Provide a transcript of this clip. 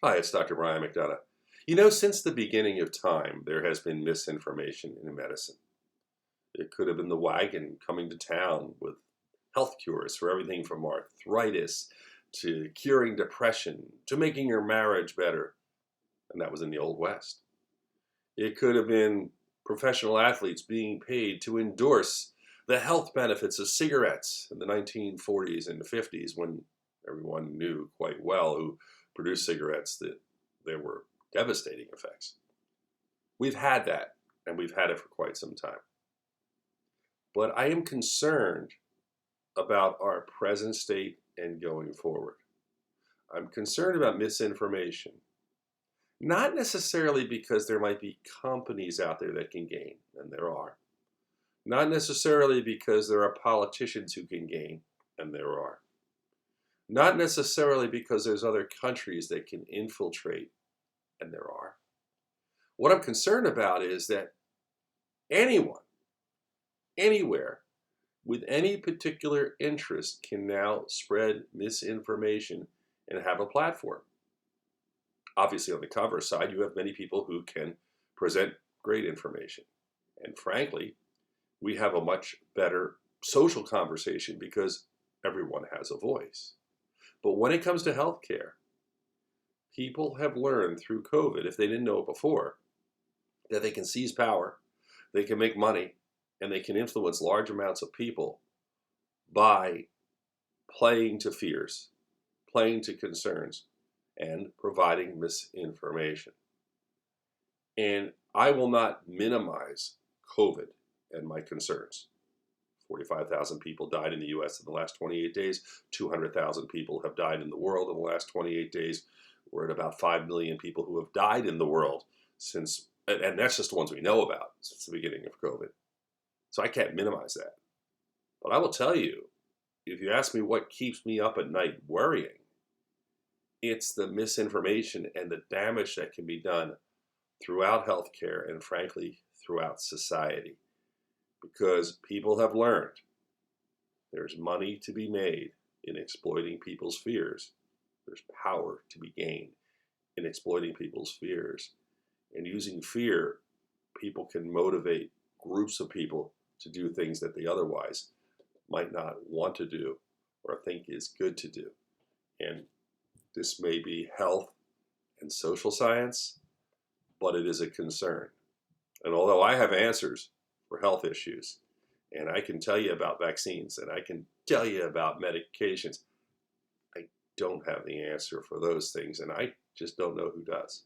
Hi, it's Dr. Brian McDonough. You know, since the beginning of time, there has been misinformation in medicine. It could have been the wagon coming to town with health cures for everything from arthritis to curing depression to making your marriage better. And that was in the Old West. It could have been professional athletes being paid to endorse the health benefits of cigarettes in the 1940s and 50s when everyone knew quite well who produced cigarettes that there were devastating effects. We've had that, and we've had it for quite some time. But I am concerned about our present state and going forward. I'm concerned about misinformation, not necessarily because there might be companies out there that can gain, and there are. Not necessarily because there are politicians who can gain, and there are. Not necessarily because there's other countries that can infiltrate, and there are. What I'm concerned about is that anyone, anywhere, with any particular interest can now spread misinformation and have a platform. Obviously, on the converse side, you have many people who can present great information. And frankly, we have a much better social conversation because everyone has a voice. But when it comes to healthcare, people have learned through COVID, if they didn't know it before, that they can seize power, they can make money, and they can influence large amounts of people by playing to fears, playing to concerns, and providing misinformation. And I will not minimize COVID and my concerns. 45,000 people died in the US in the last 28 days. 200,000 people have died in the world in the last 28 days. We're at about 5 million people who have died in the world since, and that's just the ones we know about since the beginning of COVID. So I can't minimize that. But I will tell you, if you ask me what keeps me up at night worrying, it's the misinformation and the damage that can be done throughout healthcare and frankly throughout society. Because people have learned there's money to be made in exploiting people's fears. There's power to be gained in exploiting people's fears. And using fear, people can motivate groups of people to do things that they otherwise might not want to do or think is good to do. And this may be health and social science, but it is a concern. And although I have answers for health issues, and I can tell you about vaccines, and I can tell you about medications, I don't have the answer for those things, and I just don't know who does.